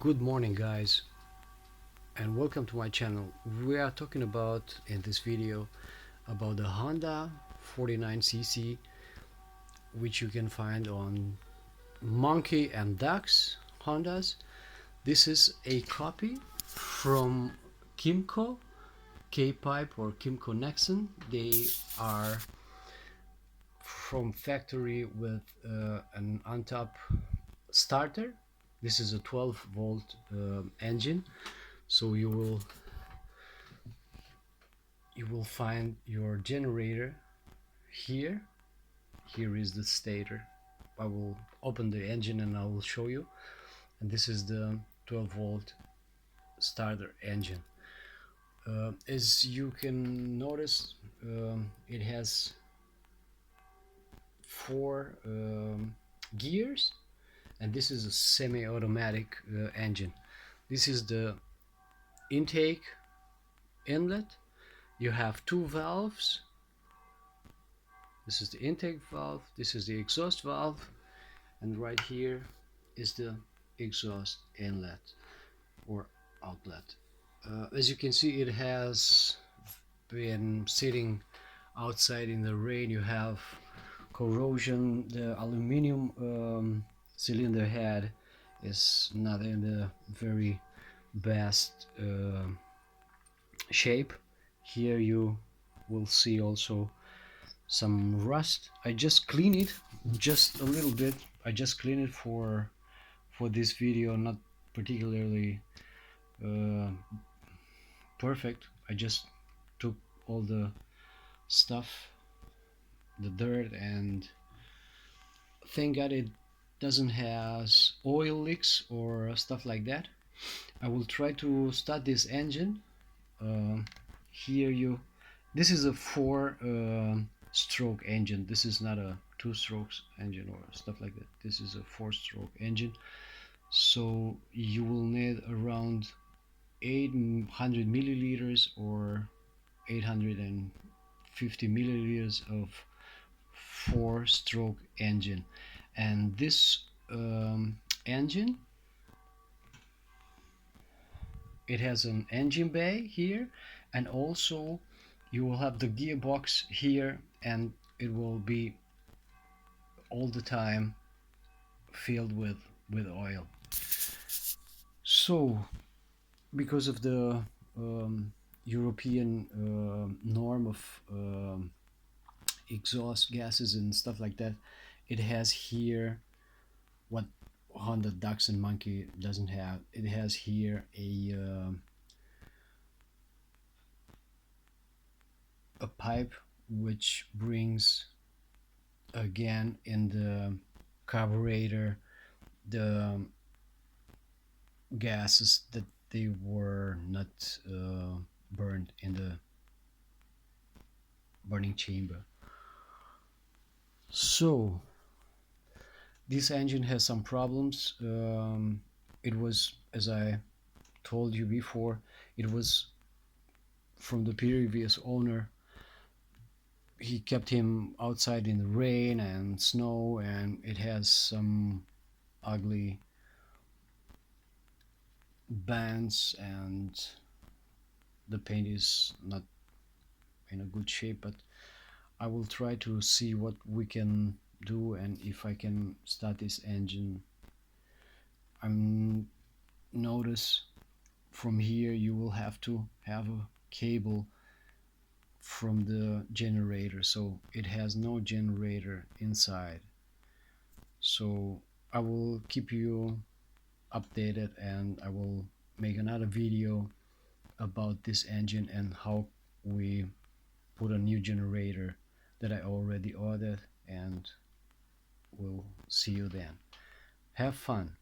Good morning, guys, and welcome to my channel. We are talking about in this video about the Honda 49cc, which you can find on Monkey and Ducks Hondas. This is a copy from Kymco, K-Pipe or Kymco Nexxon. They are from factory with an on-top starter. This is a 12-volt engine, so you will find your generator here. Here is the stator. I will open the engine and I will show you. And this is the 12-volt starter engine. As you can notice, it has four gears, and this is a semi-automatic engine. This is the intake inlet. You have two valves. This is the intake valve, this is the exhaust valve, and right here is the exhaust inlet or outlet. As you can see, it has been sitting outside in the rain. You have corrosion. The aluminum cylinder head is not in the very best shape. Here you will see also some rust. I just clean it just a little bit. I just clean it for this video, not particularly perfect. I just took all the stuff, the dirt, and thank God it doesn't has oil leaks or stuff like that. I will try to start this engine. Here this is a four stroke engine. This is not a two strokes engine or stuff like that. This is a four-stroke engine, so you will need around 800 milliliters or 850 milliliters of four-stroke engine. And this engine, it has an engine bay here, and also you will have the gearbox here, and it will be all the time filled with oil. So because of the European norm of exhaust gases and stuff like that, it has here what Honda Ducks and Monkey doesn't have. It has here a pipe which brings again in the carburetor the gases that they were not burned in the burning chamber. So this engine has some problems. It was, as I told you before, it was from the previous owner. He kept him outside in the rain and snow, and it has some ugly bands, and the paint is not in a good shape. But I will try to see what we can do, and if I can start this engine. I'm notice from here you will have to have a cable from the generator, so it has no generator inside. So I will keep you updated, and I will make another video about this engine and how we put a new generator that I already ordered, and we'll see you then. Have fun.